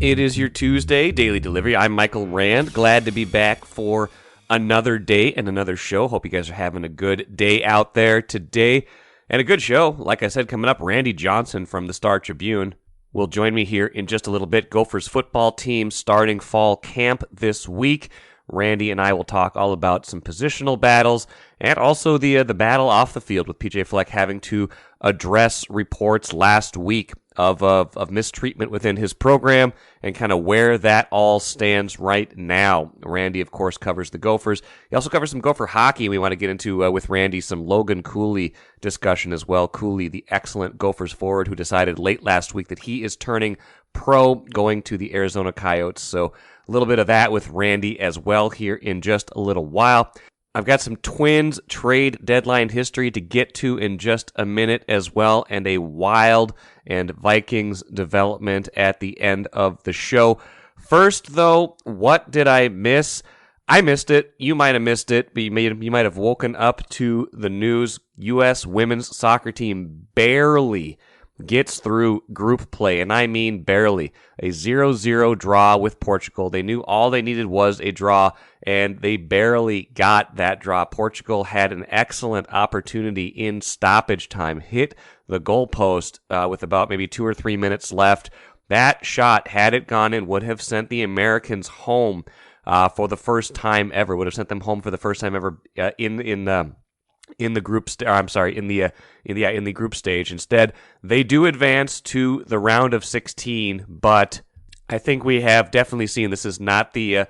It is your Tuesday Daily Delivery. I'm Michael Rand. Glad to be back for another day and another show. Hope you guys are having a good day out there today. And a good show. Like I said, coming up, Randy Johnson from the Star Tribune will join me here in just a little bit. Gophers football team starting fall camp this week. Randy and I will talk all about some positional battles and also the battle off the field with PJ Fleck having to address reports last week of mistreatment within his program and kind of where that all stands right now. Randy, of course, covers the Gophers. He also covers some Gopher hockey. We want to get into, with Randy, some Logan Cooley discussion as well. Cooley, the excellent Gophers forward who decided late last week that he is turning pro, going to the Arizona Coyotes. So a little bit of that with Randy as well here in just a little while. I've got some Twins trade deadline history to get to in just a minute as well, and a Wild and Vikings development at the end of the show. First, though, what did I miss? I missed it. You might have missed it, but you might have woken up to the news. U.S. women's soccer team barely gets through group play, and I mean barely. A 0-0 draw with Portugal. They knew all they needed was a draw, and they barely got that draw. Portugal had an excellent opportunity in stoppage time, hit the goalpost with about maybe 2 or 3 minutes left. That shot, had it gone in, would have sent the Americans home for the first time ever. Would have sent them home for the first time ever in the group stage. Instead, they do advance to the round of 16, but I think we have definitely seen this is not the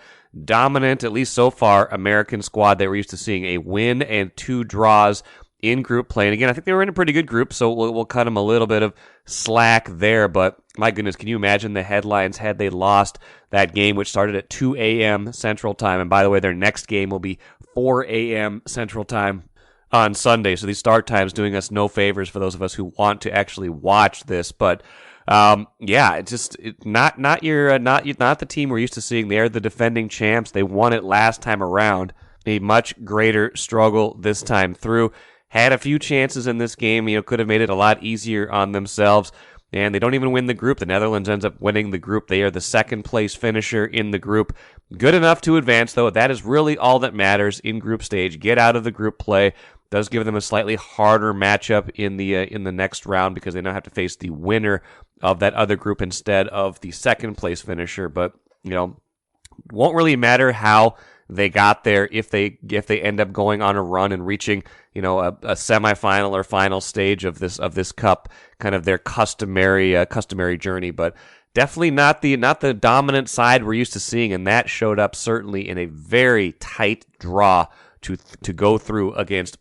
dominant, at least so far, American squad that we're used to seeing. A win and 2 draws in group play. And again, I think they were in a pretty good group, so we'll cut them a little bit of slack there. But my goodness, can you imagine the headlines had they lost that game, which started at 2 a.m. Central Time? And by the way, their next game will be 4 a.m. Central Time on Sunday. So these start times doing us no favors for those of us who want to actually watch this. But it's just not the team we're used to seeing. They're the defending champs. They won it last time around. A much greater struggle this time through. Had a few chances in this game, could have made it a lot easier on themselves. And they don't even win the group. The Netherlands ends up winning the group. They are the second place finisher in the group. Good enough to advance, though. That is really all that matters in group stage. Get out of the group play. Does give them a slightly harder matchup in the next round because they now have to face the winner of that other group instead of the second place finisher. But won't really matter how they got there if they end up going on a run and reaching a semifinal or final stage of this cup, kind of their customary journey. But definitely not the dominant side we're used to seeing, and that showed up certainly in a very tight draw to go through against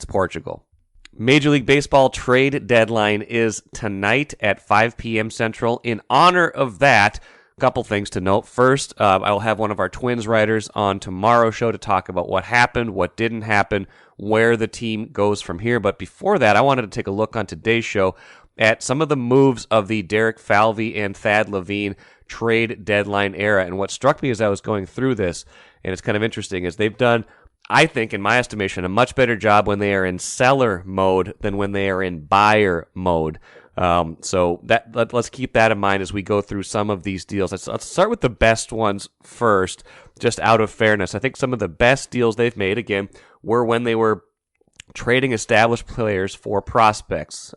Portugal. Major League Baseball trade deadline is tonight at 5 p.m. Central. In honor of that, a couple things to note. First, I will have one of our Twins writers on tomorrow's show to talk about what happened, what didn't happen, where the team goes from here. But before that, I wanted to take a look on today's show at some of the moves of the Derek Falvey and Thad Levine trade deadline era. And what struck me as I was going through this, and it's kind of interesting, is they've done, I think, in my estimation, a much better job when they are in seller mode than when they are in buyer mode. So let's keep that in mind as we go through some of these deals. Let's start with the best ones first, just out of fairness. I think some of the best deals they've made, again, were when they were trading established players for prospects.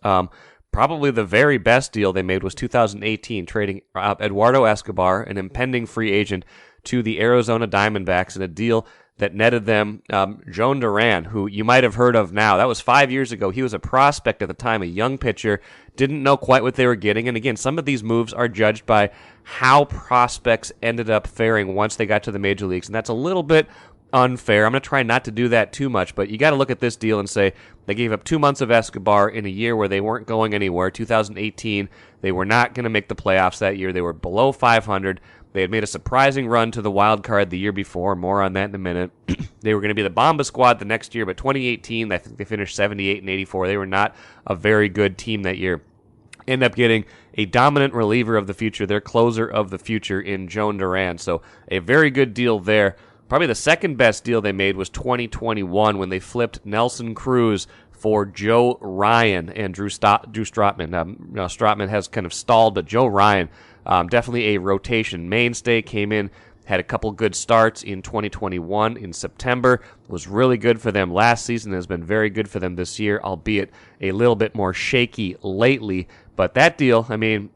Probably the very best deal they made was 2018, trading Eduardo Escobar, an impending free agent, to the Arizona Diamondbacks in a deal that netted them Joan Duran, who you might have heard of now. That was 5 years ago. He was a prospect at the time, a young pitcher, didn't know quite what they were getting. And again, some of these moves are judged by how prospects ended up faring once they got to the major leagues. And that's a little bit unfair. I'm going to try not to do that too much, but you got to look at this deal and say they gave up 2 months of Escobar in a year where they weren't going anywhere. 2018, they were not going to make the playoffs that year. They were below 500. They had made a surprising run to the wild card the year before. More on that in a minute. They were going to be the Bomba squad the next year, but 2018, I think they finished 78 and 84. They were not a very good team that year. End up getting a dominant reliever of the future, their closer of the future in Joan Duran. So a very good deal there. Probably the second best deal they made was 2021 when they flipped Nelson Cruz for Joe Ryan and Drew Strotman. Strotman has kind of stalled, but Joe Ryan, definitely a rotation mainstay. Came in, had a couple good starts in 2021 in September. Was really good for them last season. Has been very good for them this year, albeit a little bit more shaky lately. But that deal, I mean,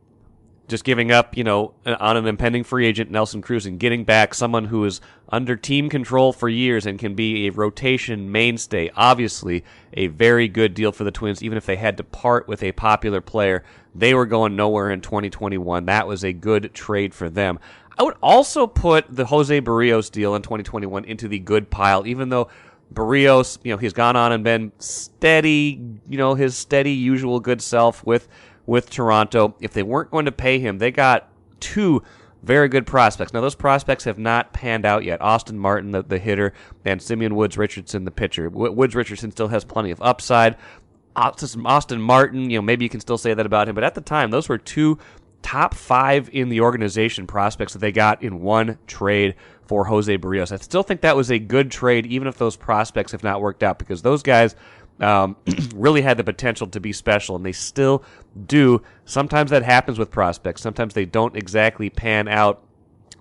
just giving up, on an impending free agent, Nelson Cruz, and getting back someone who is under team control for years and can be a rotation mainstay. Obviously, a very good deal for the Twins. Even if they had to part with a popular player, they were going nowhere in 2021. That was a good trade for them. I would also put the Jose Barrios deal in 2021 into the good pile, even though Barrios, he's gone on and been steady, his steady usual good self with Toronto. If they weren't going to pay him, they got two very good prospects. Now, those prospects have not panned out yet. Austin Martin, the hitter, and Simeon Woods-Richardson, the pitcher. Woods-Richardson still has plenty of upside. Austin Martin, maybe you can still say that about him, but at the time, those were two top 5 in the organization prospects that they got in one trade for Jose Barrios. I still think that was a good trade, even if those prospects have not worked out, because those guys really had the potential to be special, and they still do. Sometimes that happens with prospects. Sometimes they don't exactly pan out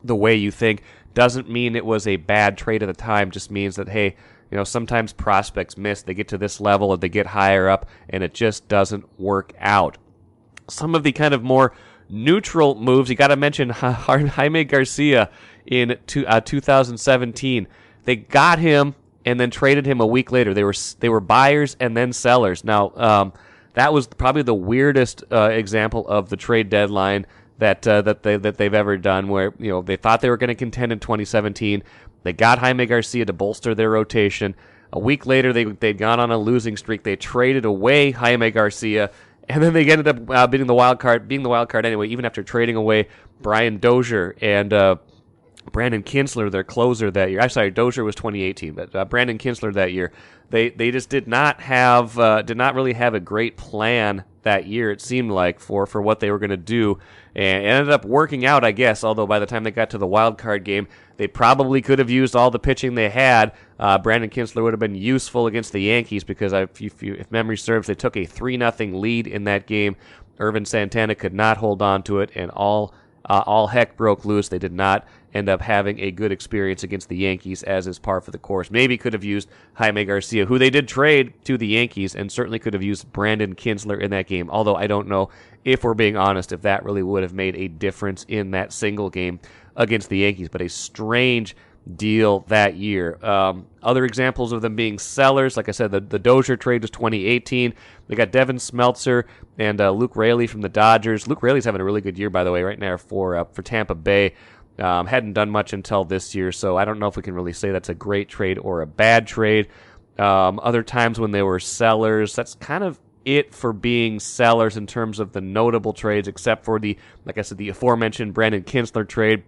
the way you think. Doesn't mean it was a bad trade at the time. Just means that, hey, sometimes prospects miss. They get to this level or they get higher up, and it just doesn't work out. Some of the kind of more neutral moves, you got to mention Jaime Garcia in 2017. They got him and then traded him a week later. They were buyers and then sellers. Now, that was probably the weirdest example of the trade deadline that they've ever done, where they thought they were going to contend in 2017. They got Jaime Garcia to bolster their rotation. A week later, they'd gone on a losing streak. They traded away Jaime Garcia, and then they ended up being the wild card anyway, even after trading away Brian Dozier and Brandon Kinsler, their closer that year. I'm sorry, Dozier was 2018, but Brandon Kinsler that year. They just did not really have a great plan that year, it seemed like, for what they were going to do. And it ended up working out, I guess, although by the time they got to the wild card game, they probably could have used all the pitching they had. Brandon Kinsler would have been useful against the Yankees because, if memory serves, they took a 3-0 lead in that game. Irvin Santana could not hold on to it, and all heck broke loose. They did not end up having a good experience against the Yankees, as is par for the course. Maybe could have used Jaime Garcia, who they did trade to the Yankees, and certainly could have used Brandon Kinsler in that game, although I don't know, if we're being honest, if that really would have made a difference in that single game against the Yankees. But a strange deal that year. Other examples of them being sellers, like I said, the Dozier trade was 2018. They got Devin Smeltzer and Luke Raley from the Dodgers. Luke Raley's having a really good year, by the way, right now for Tampa Bay. Hadn't done much until this year, so I don't know if we can really say that's a great trade or a bad trade. Other times when they were sellers, that's kind of it for being sellers in terms of the notable trades, except for the aforementioned Brandon Kinsler trade.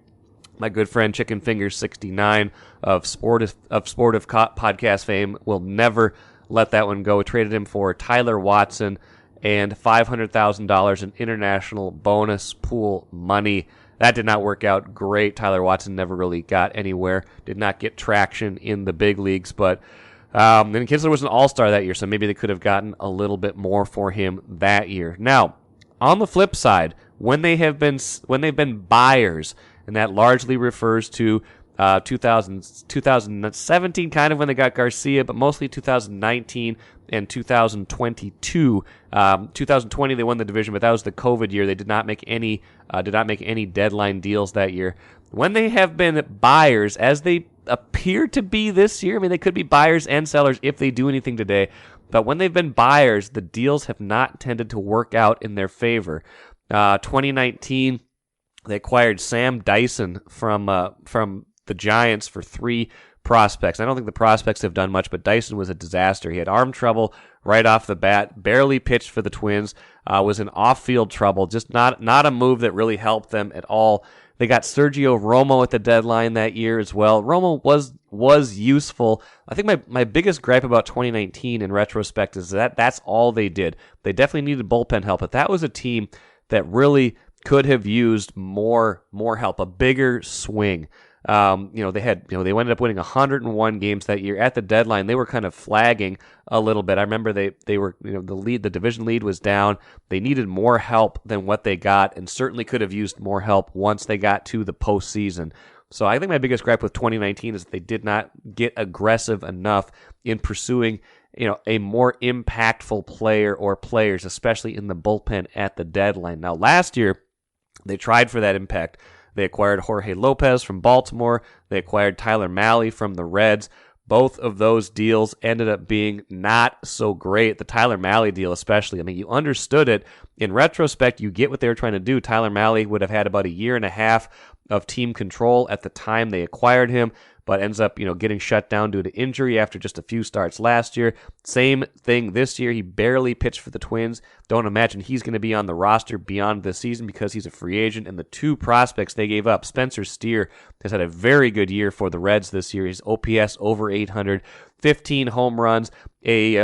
My good friend Chicken Fingers 69 of Sportive podcast fame will never let that one go. Traded him for Tyler Watson and $500,000 in international bonus pool money. That did not work out great. Tyler Watson never really got anywhere, did not get traction in the big leagues, but then Kinsler was an all-star that year, so maybe they could have gotten a little bit more for him that year. Now, on the flip side, when they've been buyers, and that largely refers to 2017, kind of when they got Garcia, but mostly 2019 and 2022. 2020 they won the division, but that was the COVID year. They did not make any deadline deals that year. When they have been buyers, as they appear to be this year, I mean, they could be buyers and sellers if they do anything today, but when they've been buyers, the deals have not tended to work out in their favor. 2019, they acquired Sam Dyson from the Giants for 3 prospects. I don't think the prospects have done much, but Dyson was a disaster. He had arm trouble right off the bat, barely pitched for the Twins, was in off-field trouble, just not a move that really helped them at all. They got Sergio Romo at the deadline that year as well. Romo was useful. I think my biggest gripe about 2019 in retrospect is that's all they did. They definitely needed bullpen help, but that was a team that really could have used more help, a bigger swing. They ended up winning 101 games that year. At the deadline, they were kind of flagging a little bit. I remember they were, the division lead was down. They needed more help than what they got, and certainly could have used more help once they got to the postseason. So I think my biggest gripe with 2019 is that they did not get aggressive enough in pursuing, a more impactful player or players, especially in the bullpen at the deadline. Now, last year, they tried for that impact. They acquired Jorge Lopez from Baltimore. They acquired Tyler Mahle from the Reds. Both of those deals ended up being not so great. The Tyler Mahle deal especially. I mean, you understood it. In retrospect, you get what they were trying to do. Tyler Mahle would have had about a year and a half of team control at the time they acquired him, but ends up, getting shut down due to injury after just a few starts last year. Same thing this year. He barely pitched for the Twins. Don't imagine he's going to be on the roster beyond this season because he's a free agent. And the two prospects they gave up, Spencer Steer has had a very good year for the Reds this year. His OPS over 800, 15 home runs, a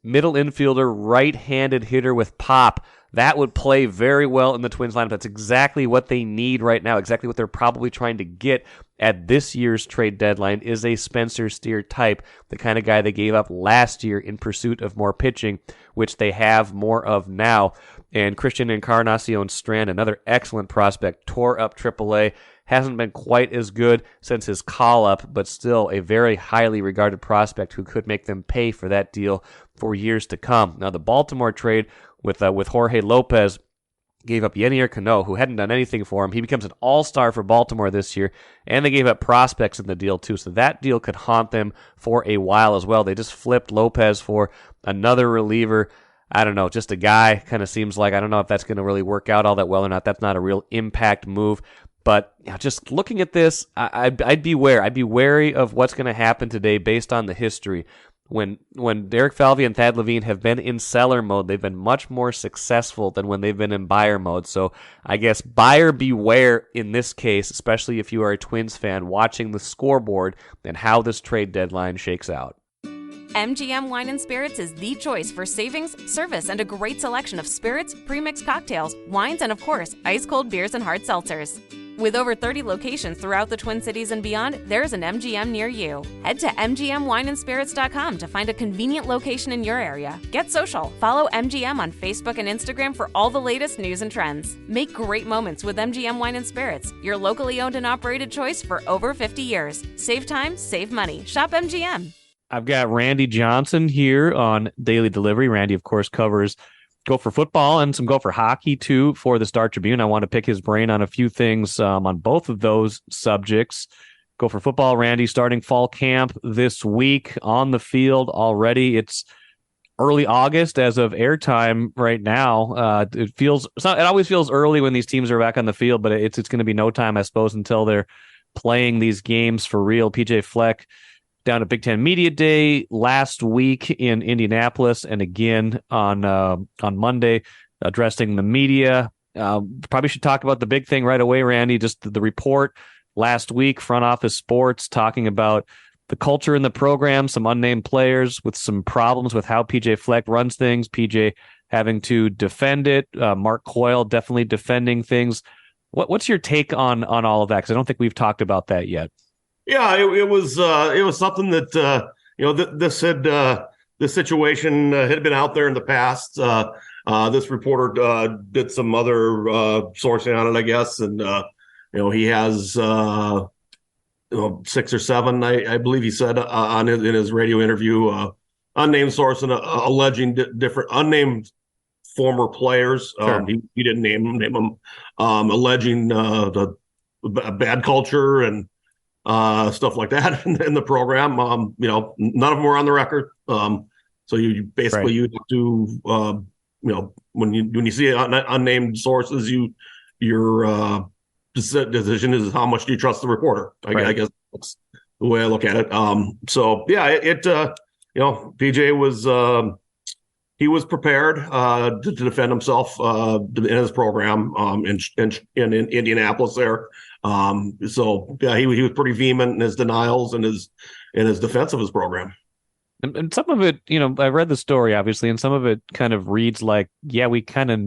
middle infielder, right-handed hitter with pop. That would play very well in the Twins lineup. That's exactly what they need right now, exactly what they're probably trying to get at this year's trade deadline is a Spencer Steer type, the kind of guy they gave up last year in pursuit of more pitching, which they have more of now. And Christian Encarnacion Strand, another excellent prospect, tore up AAA, hasn't been quite as good since his call-up, but still a very highly regarded prospect who could make them pay for that deal for years to come. Now, the Baltimore trade with Jorge Lopez gave up Yenier Cano, who hadn't done anything for him. He becomes an all-star for Baltimore this year, and they gave up prospects in the deal too, so that deal could haunt them for a while as well. They just flipped Lopez for another reliever. I don't know, just a guy, kind of seems like, I don't know if that's going to really work out all that well or not. That's not a real impact move. But just looking at this, I'd be wary. I'd be wary of what's going to happen today based on the history. When Derek Falvey and Thad Levine have been in seller mode, they've been much more successful than when they've been in buyer mode. So I guess buyer beware in this case, especially if you are a Twins fan watching the scoreboard and how this trade deadline shakes out. MGM Wine and Spirits is the choice for savings, service, and a great selection of spirits, premixed cocktails, wines, and of course, ice-cold beers and hard seltzers. With over 30 locations throughout the Twin Cities and beyond, there's an MGM near you. Head to MGMWineandSpirits.com to find a convenient location in your area. Get social. Follow MGM on Facebook and Instagram for all the latest news and trends. Make great moments with MGM Wine and Spirits, your locally owned and operated choice for over 50 years. Save time, save money. Shop MGM. I've got Randy Johnson here on Daily Delivery. Randy, of course, covers Gopher football and some Gopher hockey, too, for the Star Tribune. I want to pick his brain on a few things on both of those subjects. Gopher football, Randy, starting fall camp this week on the field already. It's early August as of airtime right now. It always feels early when these teams are back on the field, but it's going to be no time, I suppose, until they're playing these games for real. PJ Fleck down at Big Ten Media Day last week in Indianapolis, and again on Monday, addressing the media. Probably should talk about the big thing right away, Randy. Just the report last week, Front Office Sports, talking about the culture in the program, some unnamed players with some problems with how PJ Fleck runs things, PJ having to defend it, Mark Coyle definitely defending things. What's your take on all of that? Because I don't think we've talked about that yet. Yeah, it was something that this situation had been out there in the past. This reporter did some other sourcing on it, I guess, and he has 6 or 7, I believe he said in his radio interview, unnamed source and alleging different unnamed former players. Sure. He didn't name them, alleging the bad culture and stuff like that in the program. None of them were on the record. So you basically right. You have to, when you see unnamed sources, your decision is how much do you trust the reporter. I guess that's the way I look at it. PJ was he was prepared to defend himself in his program in Indianapolis there. He was pretty vehement in his denials and his defense of his program. And some of it, I read the story obviously, and some of it kind of reads like, yeah, we kind of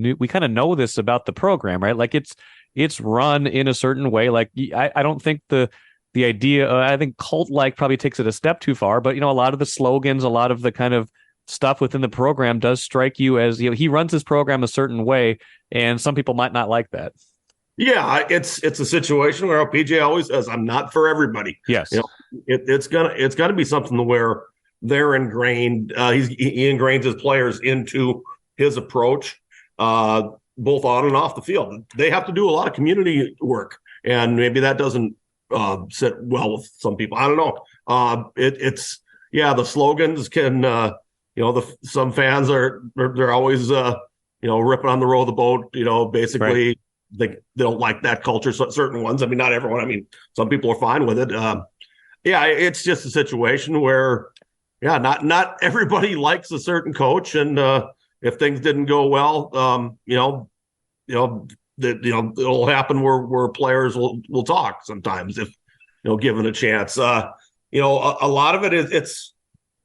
know this about the program, right? Like it's run in a certain way. Like I don't think the the idea, I think cult-like probably takes it a step too far, but, a lot of the slogans, a lot of the kind of stuff within the program does strike you as, he runs his program a certain way, and some people might not like that. Yeah, it's a situation where PJ always says, "I'm not for everybody." Yes, it's gonna be something where they're ingrained. He ingrains his players into his approach, both on and off the field. They have to do a lot of community work, and maybe that doesn't sit well with some people. I don't know. The slogans can. Some fans they're always ripping on the row of the boat. Basically. Right. They don't like that culture. So certain ones. I mean, not everyone. I mean, some people are fine with it. It's just a situation where, not everybody likes a certain coach, and if things didn't go well, it'll happen where players will talk sometimes if given a chance. A lot of it is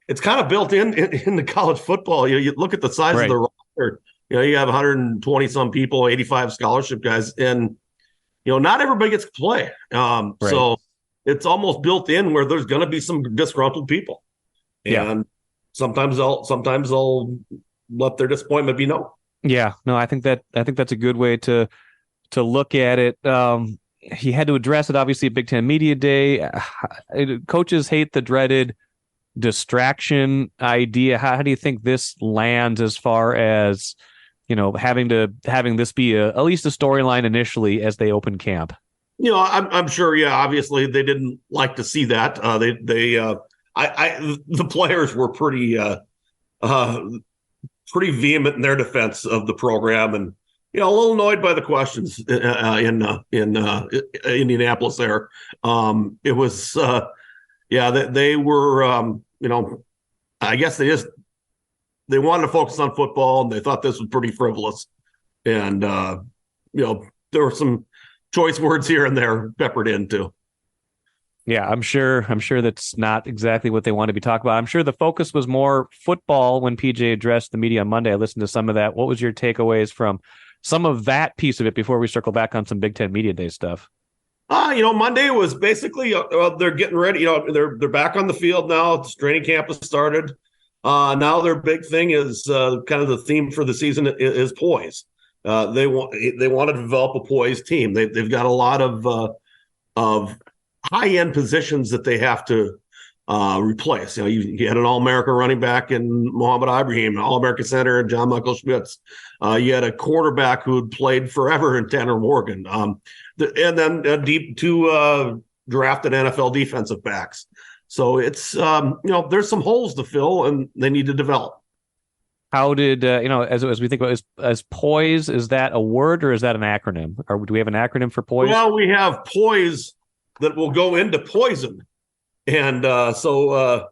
it's kind of built in the college football. You look at the size of the roster. You have 120 some people, 85 scholarship guys, and not everybody gets to play. So it's almost built in where there's going to be some disgruntled people, and sometimes they'll let their disappointment be known. Yeah, no, I think that's a good way to look at it. He had to address it obviously at Big Ten Media Day. Coaches hate the dreaded distraction idea. How do you think this lands as far as having this be at least a storyline initially as they open camp? I'm sure. Yeah, obviously they didn't like to see that. The players were pretty vehement in their defense of the program, and a little annoyed by the questions in Indianapolis. There, it was they were I guess they wanted to focus on football, and they thought this was pretty frivolous. And, there were some choice words here and there peppered in too. Yeah, I'm sure that's not exactly what they want to be talking about. I'm sure the focus was more football when PJ addressed the media on Monday. I listened to some of that. What was your takeaways from some of that piece of it before we circle back on some Big Ten Media Day stuff? Monday was basically they're getting ready. They're back on the field now. Training camp has started. Now their big thing is kind of the theme for the season is poise. They want to develop a poise team. They've got a lot of high end positions that they have to replace. You had an All-American running back in Mohamed Ibrahim, an All-American center in John Michael Schmitz. You had a quarterback who had played forever in Tanner Morgan, and then two drafted NFL defensive backs. So it's there's some holes to fill, and they need to develop. How did as we think about as poise, is that a word or is that an acronym? Or do we have an acronym for poise? Well, we have poise that will go into poison, and so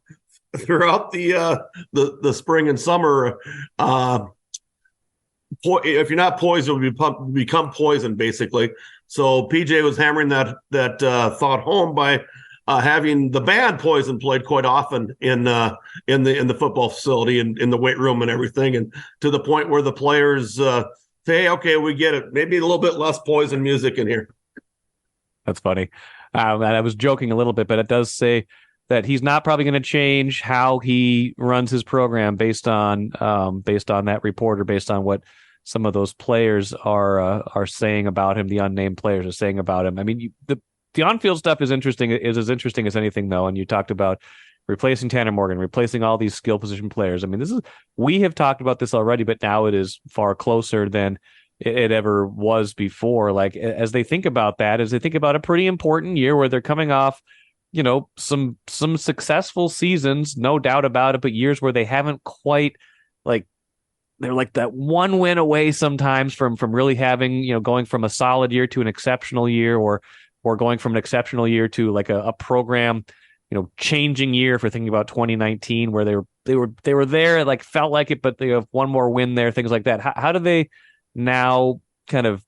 throughout the spring and summer, if you're not poised, it will become poison basically. So PJ was hammering that thought home by having the band Poison played quite often in the football facility and in the weight room and everything, and to the point where the players say, "Hey, okay, we get it. Maybe a little bit less Poison music in here." That's funny. I was joking a little bit, but it does say that he's not probably going to change how he runs his program based on that report, or based on what some of those players are saying about him. The unnamed players are saying about him. I mean, the on-field stuff is as interesting as anything, though. And you talked about replacing Tanner Morgan, replacing all these skill position players. I mean, we have talked about this already, but now it is far closer than it ever was before. Like, as they think about that, as they think about a pretty important year where they're coming off, some successful seasons, no doubt about it, but years where they haven't quite, like, they're like that one win away sometimes from really having, going from a solid year to an exceptional year, or going from an exceptional year to like a program, changing year, for thinking about 2019, where they were there, like felt like it, but they have one more win there, things like that. How do they now kind of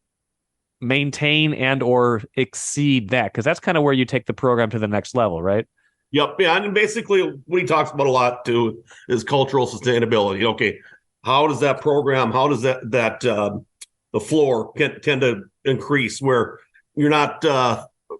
maintain and or exceed that? Because that's kind of where you take the program to the next level, right? Yep. Yeah. And basically what he talks about a lot too is cultural sustainability. Okay. How does that program, how does that the floor tend to increase where you're not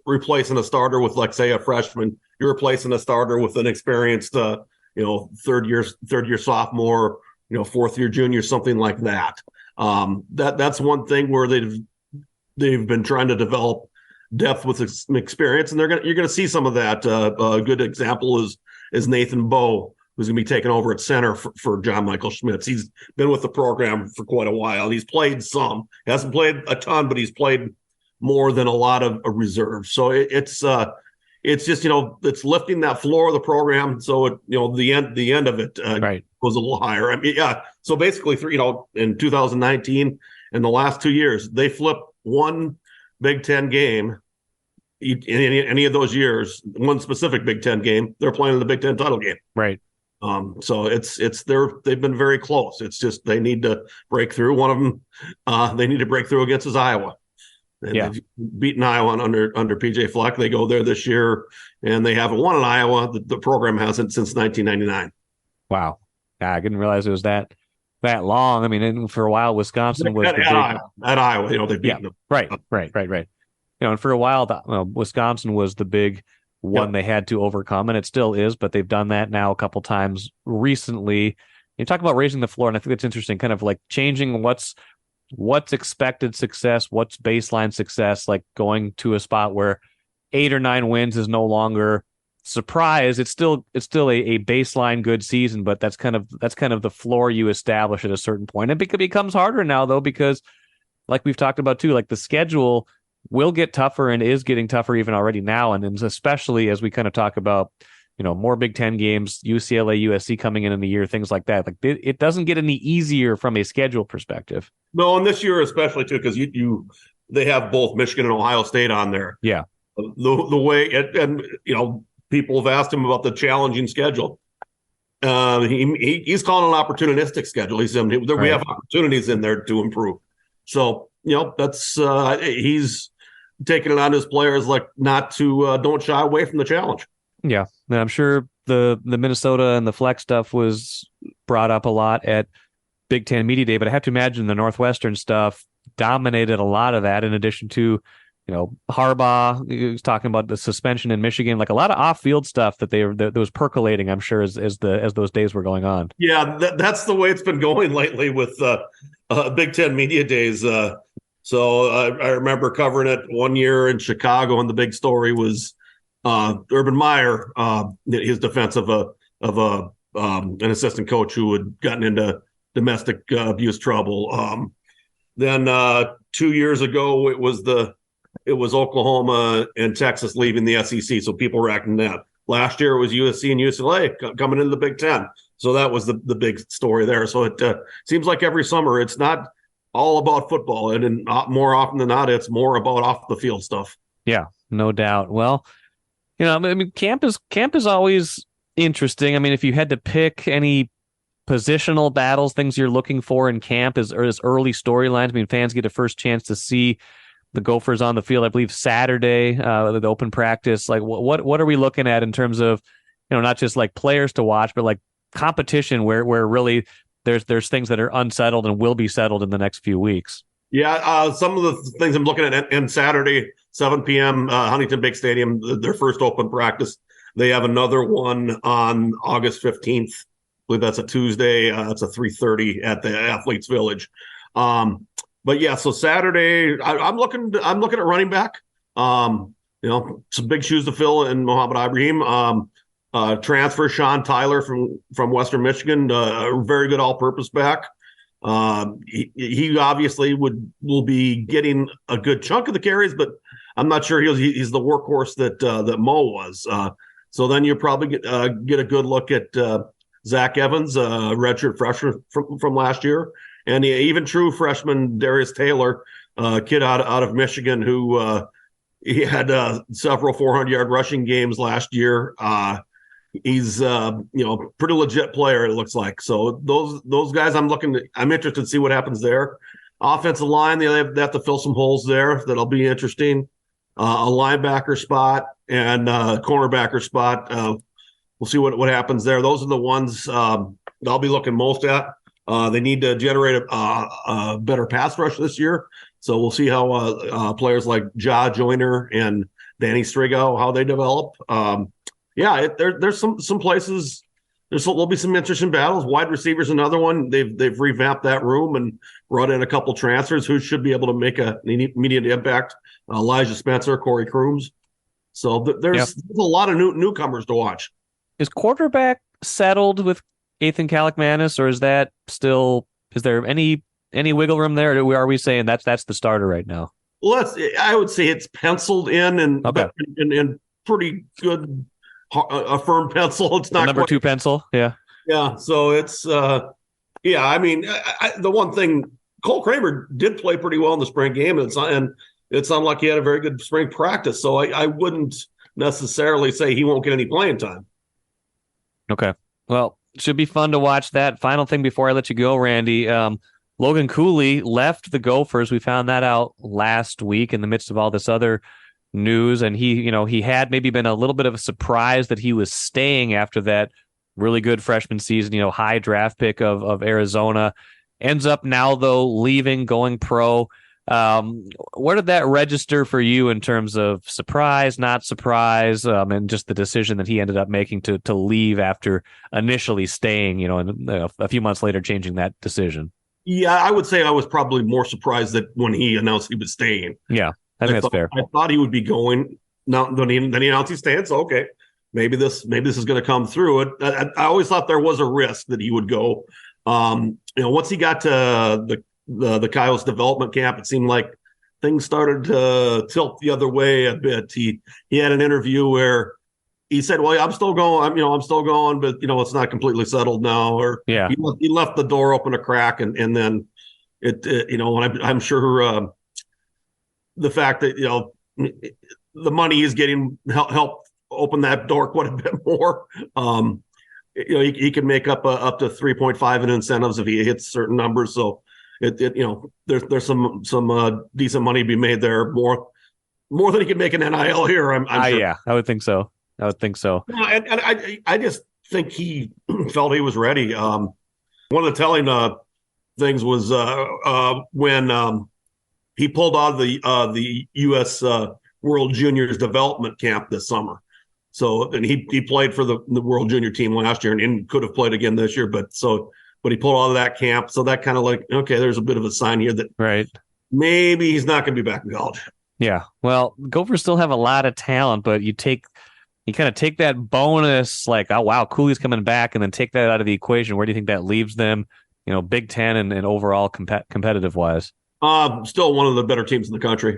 replacing a starter with, like, say, a freshman. You're replacing a starter with an experienced, third year sophomore, fourth year junior, something like that. That's one thing where they've been trying to develop depth with experience, and you're gonna see some of that. A good example is Nathan Bowe, who's gonna be taking over at center for John Michael Schmitz. He's been with the program for quite a while. He's played some. He hasn't played a ton, but he's played more than a lot of reserves. So it's just, it's lifting that floor of the program. So the end of it right. was a little higher. I mean, yeah. So basically, in 2019, in the last 2 years, they flipped one Big Ten game. In any of those years, one specific Big Ten game, they're playing in the Big Ten title game. Right. So they've been very close. It's just they need to break through. One of them, they need to break through against is Iowa. And they've beaten Iowa under PJ Fleck. They go there this year, and they haven't won in Iowa. The program hasn't since 1999. Wow. I didn't realize it was that long. I mean, for a while, Wisconsin was at Iowa. They've beaten them. Right. And for a while, Wisconsin was the big one they had to overcome, and it still is, but they've done that now a couple times recently. You talk about raising the floor, and I think it's interesting, kind of like changing what's expected success, what's baseline success, like going to a spot where 8 or 9 wins is no longer surprise. It's still a baseline good season, but that's kind of the floor you establish at a certain point. It becomes harder now, though, because like we've talked about too, like the schedule will get tougher and is getting tougher even already now, and especially as we kind of talk about more Big Ten games, UCLA, USC coming in the year, things like that. Like it doesn't get any easier from a schedule perspective. No, and this year especially too, because they have both Michigan and Ohio State on there. Yeah, the way and people have asked him about the challenging schedule. He's calling an opportunistic schedule. He said we have opportunities in there to improve. So that's he's taking it on his players, like not to don't shy away from the challenge. Yeah, and I'm sure the Minnesota and the Fleck stuff was brought up a lot at Big Ten Media Day, but I have to imagine the Northwestern stuff dominated a lot of that. In addition to Harbaugh, he was talking about the suspension in Michigan, like a lot of off-field stuff that was percolating, I'm sure, as those days were going on. Yeah, that's the way it's been going lately with Big Ten Media Days. So I remember covering it one year in Chicago, and the big story was Urban Meyer, his defense of an assistant coach who had gotten into domestic abuse trouble. Then 2 years ago, it was Oklahoma and Texas leaving the SEC, so people were acting that. Last year it was USC and UCLA coming into the Big Ten, so that was the big story there. So it seems like every summer it's not all about football, and more often than not, it's more about off the field stuff. Yeah, no doubt. Well, I mean, camp is always interesting. I mean, if you had to pick any positional battles, things you're looking for in camp as early storylines, I mean, fans get a first chance to see the Gophers on the field, I believe, Saturday, the open practice. Like, what are we looking at in terms of, not just like players to watch, but like competition where really there's things that are unsettled and will be settled in the next few weeks? Yeah, some of the things I'm looking at, and Saturday, 7 p.m., Huntington Big Stadium, their first open practice. They have another one on August 15th. I believe that's a Tuesday. It's a 3:30 at the Athletes Village. But yeah, so Saturday, I'm looking at running back. Some big shoes to fill in Mohamed Ibrahim. Transfer Sean Tyler from Western Michigan, a very good all-purpose back. He obviously will be getting a good chunk of the carries, but I'm not sure he's the workhorse that Mo was. So then you probably get a good look at Zach Evans, redshirt freshman from last year, and even true freshman Darius Taylor, kid out of Michigan, who he had several 400-yard rushing games last year. He's pretty legit player, it looks like. So those guys I'm interested to see what happens there. Offensive line, they have to fill some holes there. That'll be interesting. A linebacker spot and a cornerbacker spot. We'll see what happens there. Those are the ones I'll be looking most at. They need to generate a better pass rush this year. So we'll see how players like Ja Joyner and Danny Strigo, how they develop. There's some places. There'll be some interesting battles. Wide receivers, another one. They've revamped that room and brought in a couple transfers who should be able to make an immediate impact. Elijah Spencer, Corey Crooms. So there's a lot of newcomers to watch. Is quarterback settled with Ethan Kaliakmanis, or is that still? Is there any wiggle room there? Or are we saying that's the starter right now? Well, I would say it's penciled in and okay. and pretty good, a firm pencil. It's not number 2 pencil. Yeah. Yeah. So it's I mean, the one thing, Cole Kramer did play pretty well in the spring game, and it's unlike he had a very good spring practice. So I wouldn't necessarily say he won't get any playing time. Okay. Well, should be fun to watch that. Final thing before I let you go, Randy. Logan Cooley left the Gophers. We found that out last week in the midst of all this other news, and he had maybe been a little bit of a surprise that he was staying after that really good freshman season, high draft pick of Arizona. Ends up now, though, leaving, going pro. Where did that register for you in terms of surprise, not surprise, and just the decision that he ended up making to leave after initially staying, and a few months later changing that decision? Yeah, I would say I was probably more surprised that when he announced he was staying. Yeah, I think that's fair. I thought he would be going. Now, then he announced he's staying. So okay, maybe this is going to come through. I always thought there was a risk that he would go. Once he got to the Coyotes development camp, it seemed like things started to tilt the other way a bit. He had an interview where he said, "Well, I'm still going. I'm still going, but it's not completely settled now." Or he left the door open a crack, and then and I'm sure the fact that the money he's getting help open that door quite a bit more. He can make up to 3.5 in incentives if he hits certain numbers. So there's some decent money to be made there, more than he can make in NIL here. I'm sure. Yeah, I would think so. And I just think he felt he was ready. One of the telling things was when he pulled out of the U.S. World Juniors development camp this summer. So, and he played for the World Junior team last year and could have played again this year, but he pulled out of that camp. So that kind of okay, there's a bit of a sign here that maybe he's not going to be back in college. Yeah. Well, Gophers still have a lot of talent, but you kind of take that bonus, oh wow, Cooley's coming back, and then take that out of the equation. Where do you think that leaves them? Big Ten and overall competitive wise. Still one of the better teams in the country.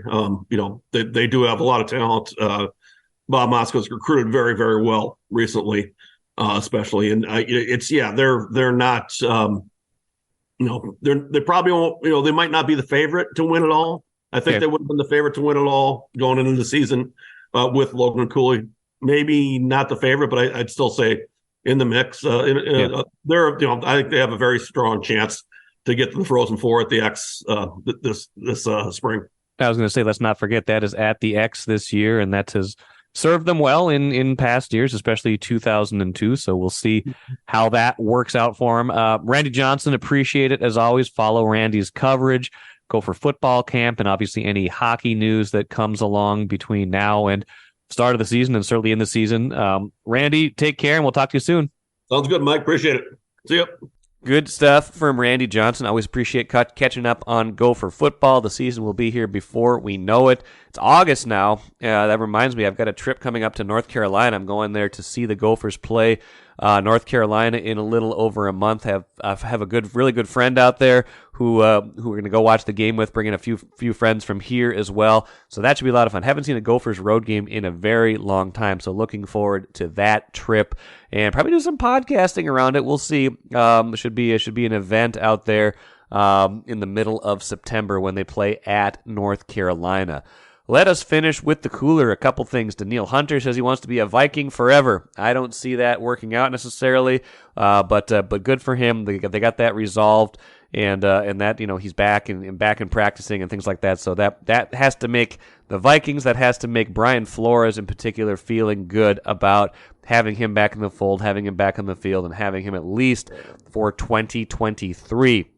They do have a lot of talent. Bob Mosko's recruited very, very well recently, especially, and they're not. They probably won't. They might not be the favorite to win it all. I think they would have been the favorite to win it all going into the season with Logan Cooley. Maybe not the favorite, but I'd still say in the mix. I think they have a very strong chance to get to the Frozen Four at the X this spring. I was going to say, let's not forget that is at the X this year, and that has served them well in past years, especially 2002. So we'll see how that works out for him. Randy Johnson, appreciate it as always. Follow Randy's coverage. Go for football camp and obviously any hockey news that comes along between now and start of the season and certainly in the season. Randy, take care, and we'll talk to you soon. Sounds good, Mike. Appreciate it. See you. Good stuff from Randy Johnson. Always appreciate catching up on Gopher football. The season will be here before we know it. It's August now. That reminds me, I've got a trip coming up to North Carolina. I'm going there to see the Gophers play North Carolina in a little over a month. I have a really good friend out there who we're going to go watch the game with, bringing a few friends from here as well. So that should be a lot of fun. Haven't seen a Gophers road game in a very long time, so looking forward to that trip and probably do some podcasting around it. We'll see. It should be an event out there in the middle of September when they play at North Carolina. Let us finish with the cooler. A couple things. Danielle Hunter says he wants to be a Viking forever. I don't see that working out necessarily, but good for him. They got that resolved, and that he's back and practicing and things like that. So that has to make the Vikings. That has to make Brian Flores in particular feeling good about having him back in the fold, having him back on the field, and having him at least for 2023.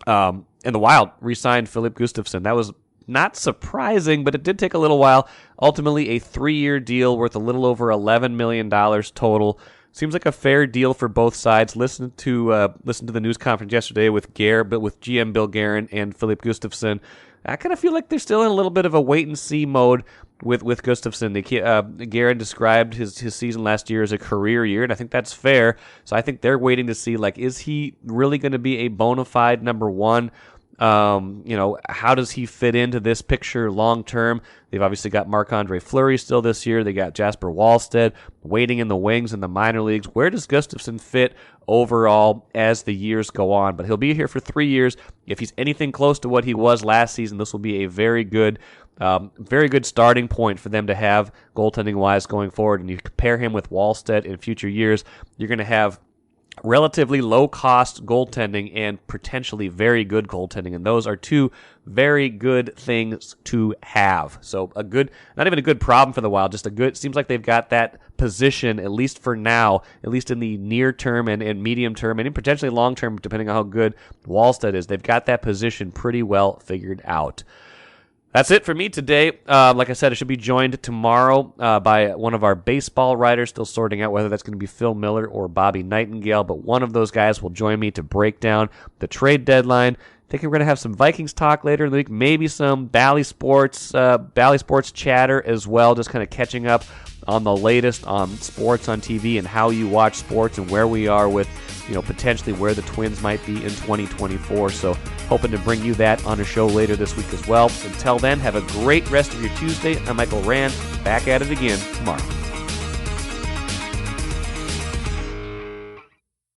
And the Wild re-signed Philip Gustafsson. That was not surprising, but it did take a little while. Ultimately, a 3-year deal worth a little over $11 million total. Seems like a fair deal for both sides. Listen to the news conference yesterday with GM Bill Guerin and Philip Gustafsson. I kind of feel like they're still in a little bit of a wait-and-see mode with Gustafsson. Guerin described his season last year as a career year, and I think that's fair. So I think they're waiting to see, like, is he really going to be a bona fide number one? How does he fit into this picture long term? They've obviously got Marc-Andre Fleury still this year. They got Jasper Wallstedt waiting in the wings in the minor leagues. Where does Gustafsson fit overall as the years go on? But he'll be here for 3 years. If he's anything close to what he was last season, this will be a very good starting point for them to have goaltending-wise going forward. And you compare him with Wallstedt in future years, you're going to have relatively low-cost goaltending and potentially very good goaltending, and those are two very good things to have. So not even a good problem for the Wild, just seems like they've got that position, at least for now, at least in the near term and medium term, and potentially long term, depending on how good Wallstedt is. They've got that position pretty well figured out. That's it for me today. Like I said, I should be joined tomorrow by one of our baseball writers, still sorting out whether that's going to be Phil Miller or Bobby Nightingale, but one of those guys will join me to break down the trade deadline. I think we're going to have some Vikings talk later in the week, maybe some Bally Sports chatter as well, just kind of catching up on the latest on sports on TV and how you watch sports and where we are with, potentially where the Twins might be in 2024. So hoping to bring you that on a show later this week as well. Until then, have a great rest of your Tuesday. I'm Michael Rand, back at it again tomorrow.